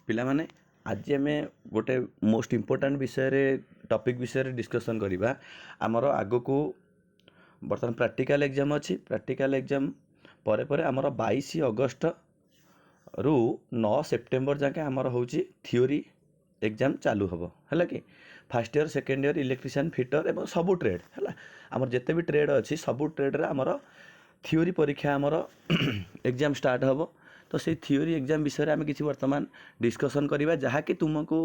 ପିଲାମାନେ आज आम गोटे मोस्ट इम्पोर्टाट विषय टॉपिक विषय डिस्कसन करवा आमर आग को बर्तमान प्रैक्टिकल एग्जाम अच्छी प्रैक्टिकल एग्जाम पर आमर 22 अगस्त रु 9 सेप्टेम्बर जाके आमर हूँ थियोरी एग्जाम चालू हम है कि fast year second year electrician fitter एवं सबू ट्रेड है आमर जिते भी ट्रेड अच्छी सबू ट्रेड आमर थियोरी परीक्षा आमर एग्जाम स्टार्ट हम तो से थियोरी एग्जाम विषय आम किसी वर्तमान डिस्कसन करवा जहाँकि तुमको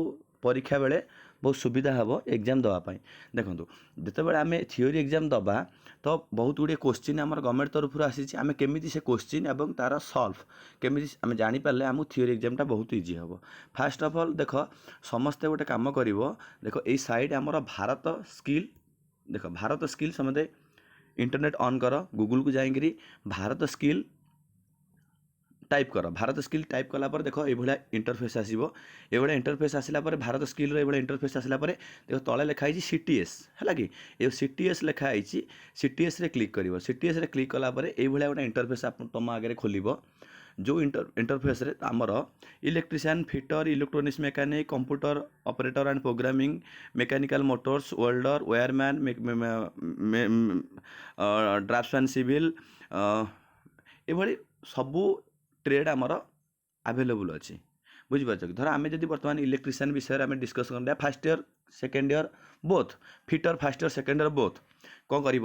परीक्षा बेले बहुत सुविधा हम एग्जाम देवाई देखो जिते आम थियोरी एग्जाम दबा तो बहुत गुड़े क्वेश्चन आम गवर्नमेंट तरफ आसी आम केमी से क्वेश्चन एवं तार सल्व केमी आम जानीपारे आम थियोरी एग्जामटा बहुत इजी हम फास्ट अफ अल देख समस्ते गोटे कम कर देख ये साइड आमर भारत स्किल देख भारत स्किल समझे इंटरनेट ऑन कर गूगल को जाइए भारत स्किल टाइप कर भारत स्किल टाइप कलापर देख ये इंटरफेस आसो ये इंटरफेस आसला भारत स्किल ये इंटरफेस आसला देख तले लिखाई सीटीएस है कि ये सीटीएस लिखाई सीटीएस रे क्लिक कर सीटीएस रे क्लिक कलापर ये गोटे इंटरफेस तुम आगे खोल जो इंटरफेस रे आमर electrician fitter electronics mechanic computer operator and programming mechanical motors welder wireman draftsman civil ये सबू ट्रेड आमर आवेलेबल अच्छी बुझीपार कि धर आम जब बर्तमान इलेक्ट्रीशियन विषय में डिस्कस कर fast year second year both fitter first year second year both कौन कर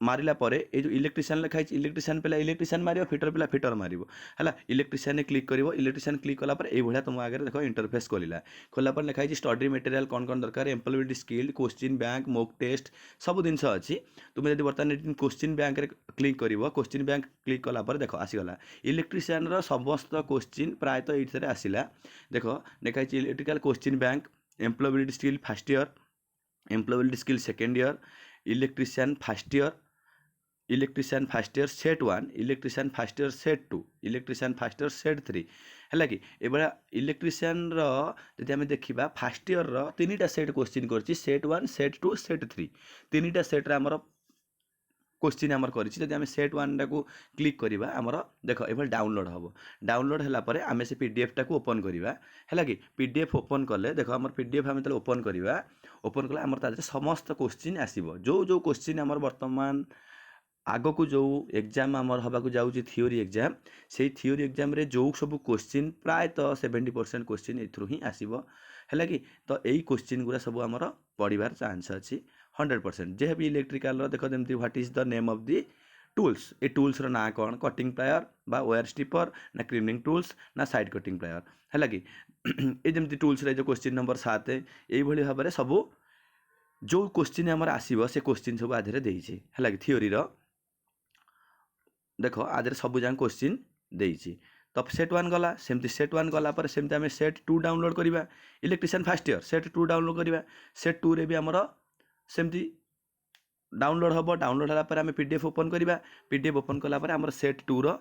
मारिला परे ये जो इलेक्ट्रीशियन लिखाई इलेक्ट्रीशियन पिला इलेक्ट्रीशियन मार फिटर पिला फिटर मार है इलेक्ट्रीशियन क्लिक कर इलेक्ट्रीशियन क्लिक कलापर ये तुम आगे देख इंटरफेस खोला लिखाई स्टडी मटेरियल कौन कौन दरकार employability skill question bank mock test सब जिन अच्छी तुम्हें जब बर्तमान क्वेश्चन बैंक क्लिक कर क्वेश्चन बैंक क्लिक कलापर देख आसीगला इलेक्ट्रीशियन समस्त क्वेश्चन प्रायतः ये आसला देख लिखाई electrical question bank employability skill fast year employability skill second year electrician fast year set 1 electrician fast year set 2 electrician fast year set 3 है कि ये इलेक्ट्रीशियन जब आम देखा फास्ट इयर तीनटा सेट क्वेश्चन कर सेट 1 सेट 2 सेट 3 तीनटा सेट्रे आमर क्वेश्चन आमर कर सेट 1 टाक क्लिक करवा आमर देख ये डाउनलोड हम डाउनलोड है आम से पीडीएफ टाक ओपन करवा है कि पीडीएफ ओपन कले देख आम पीडीएफ आम ओपन करवा ओपन कले आमर समस्त क्वेश्चन आसो जो जो क्वेश्चन आमर वर्तमान आग को जो एग्जाम आमर हवा जाऊँगी थियोरी एग्जाम से थियोरी एग्जाम रे जो सब क्वेश्चन प्रायतः 70% क्वेश्चन एथरू ही आसो है कि तो यही क्वेश्चन गुरा सब आमर पढ़ार चांस अच्छी 100% जे भी इलेक्ट्रिकल देख जमी what is the name of the tools ये टूल्स ना कौन कटिंग प्लायर बा वायर स्टिपर ना क्रीमिंग टूल्स ना साइड कटिंग प्लायर है कि ये जमी टूल्स रे जो क्वेश्चन नंबर 7 यही भाव में सब जो क्वेश्चन आमर आसो से क्वेश्चन सब आधे देती है कि थियोरी देख आदि सब जहाँ क्वेश्चन देती तो सेट 1 गला सेमती सेट 1 गलापर सेमती आम सेट 2 डाउनलोड करवा electrician fast year set 2 download करवा सेट 2 रे भी आमर सेमती डाउनलोड हम डाउनलोड होगापर आम पीडीएफ ओपन करवा पीडीएफ ओपन कलापर आम सेट 2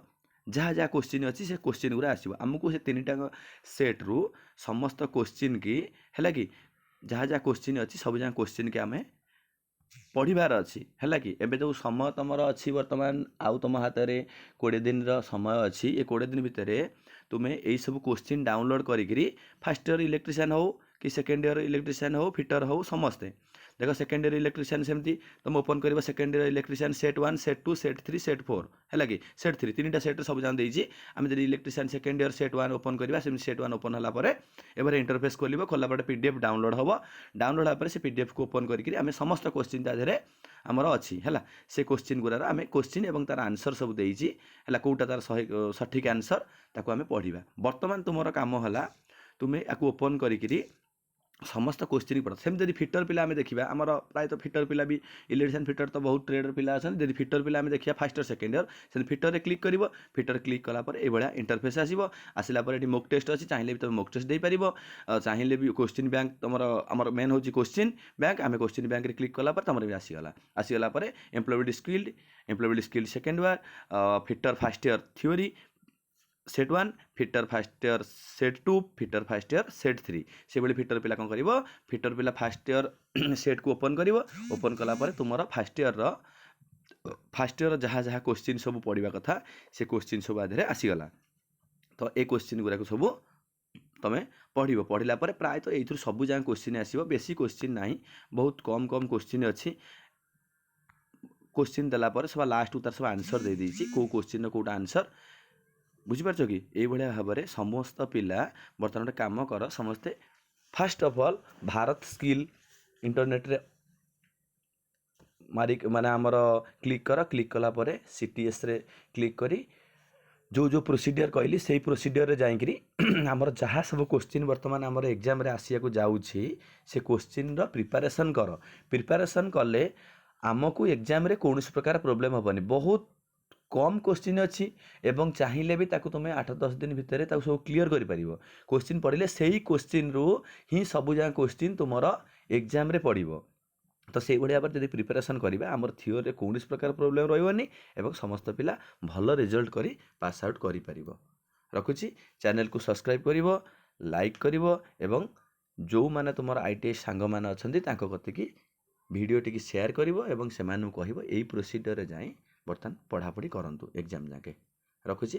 जहाँ जहाँ क्वेश्चन अच्छी से क्वेश्चन गुरा आसो आमको से 3टा सेट रु समस्त क्वेश्चन की है कि जहाँ जहाँ क्वेश्चन अच्छी सब जहाँ क्वेश्चन के आम पढ़ार अच्छी है कि एबे जो समय तुम अच्छी बर्तमान आउ तुम हाथ में 20 दिन समय अच्छी ये 20 दिन भितर तुम्हें यही सब क्वेश्चन डाउनलोड करी फास्ट इयर इलेक्ट्रीशियन हो कि सेकेंड इयर इलेक्ट्रीशियन हो फिटर हो समस्ते देख सेकेंड इयर इलेक्ट्रीशियन सेमती तुम ओपन कर second year electrician set 1 set 2 set 3 set 4 है कि सेट 3 3टा सेट सब जान देती आम जब electrician second year set 1 open करवा सेट 1 ओपन होगापर एबार इंटरफेस खोला पीडीएफ डाउनलोड हम डाउनलोड होगापर से पीडीएफ को ओपन करें समस्त क्वेश्चन तादेह आमर अच्छी है से क्वेश्चन गुरार आम क्वेश्चन और तार आंसर सब देती है कौटा तार सठिक आंसर ताको आम पढ़ा बर्तमान तुम कम है तुम्हें या ओपन करी समस्त क्वेश्चन पढ़ सेम जब फिटर पिला आम देखा आम प्रायतः फिटर पिला भी इलेक्ट्रीशियन फिटर तो बहुत ट्रेडर पिला अच्छा जब फिटर पिला आम देखा फास्ट इयर सेकेंड इयर से फिटर रे क्लिक कर फिटर क्लिक कलापर ये इंटरफेस आसला ये मॉक टेस्ट अच्छी चाहिए भी तुम मॉक टेस्ट दे पार चाहिए भी क्वेश्चन बैंक तुम आम मेन हूँ क्वेश्चन बैंक आम क्वेश्चन बैंक क्लिक कलापर तुम भी आसीगला employability skill second year fitter first year theory set 1 fitter first year set 2 fitter first year set 3 से भाई फिटर पिला कौन कर फिटर पिला फास्ट इयर सेट को ओपन कर ओपन कलापर तुम फास्ट इयर जहाँ जहाँ क्वेश्चन सब पढ़ा कथा से क्वेश्चन सब आधे आसीगला तो ये क्वेश्चन गुरा सब ତମେ ପଢ଼ିବ। ପଢ଼ିଲା ପରେ ପ୍ରାୟତଃ ଏଇଥିରୁ ସବୁ ଯାକ କୋଶ୍ଚିନ୍ ଆସିବ, ବେଶୀ କୋଶ୍ଚିନ୍ ନାହିଁ, ବହୁତ କମ୍ କମ୍ କୋଶ୍ଚିନ୍ ଅଛି। କୋଶ୍ଚିନ୍ ଦେଲା ପରେ ସବା ଲାଷ୍ଟକୁ ତାର ସବୁ ଆନ୍ସର୍ ଦେଇଦେଇଛି, କେଉଁ କୋଶ୍ଚିନ୍ର କେଉଁଟା ଆନ୍ସର୍। ବୁଝିପାରୁଛ କି? ଏଇଭଳିଆ ଭାବରେ ସମସ୍ତ ପିଲା ବର୍ତ୍ତମାନ ଗୋଟେ କାମ କର, ସମସ୍ତେ first of all Bharat skill ଇଣ୍ଟରନେଟ୍ରେ ମାନେ ଆମର କ୍ଲିକ୍ କର। କ୍ଲିକ୍ କଲା ପରେ CTSରେ କ୍ଲିକ୍ କରି जो प्रोसीडियर कहली से प्रोसीडियर जाइकरी आमर जहाँ सब क्वेश्चन वर्तमान आमर एग्जाम रे आसिया जाऊँगी से क्वेश्चन प्रिपरेशन कर। प्रिपरेशन कले आमको एग्जाम रे कौन प्रकार प्रोब्लेम हेनी। बहुत कम क्वेश्चन अच्छी एवं चाहिए भी ताकू तुम्हें 8-10 दिन भितर सब क्लीयर कर क्वेश्चन पढ़ले से ही क्वेश्चन रू ही सब जहाँ क्वेश्चन तुम एग्जाम रे पड़ो। तो से भाया जब प्रिपरेशन करिबा आमर थियोरी कौन प्रकार प्रोब्लेम रही एवं समस्त पिला भल रिजल्ट करी पास आउट करि परिबो। रखुची चैनल को सब्सक्राइब करिवो, लाइक करिवो एवं जो माने तुमर ITI सांग माने अछंती तांको कतिकी वीडियो टिकी शेयर करिवो एवं सेमानु कहिवो एई प्रोसीजर रे जाई बर्तन पढ़ापढ़ी करंतु एग्जाम जाके। रखुची।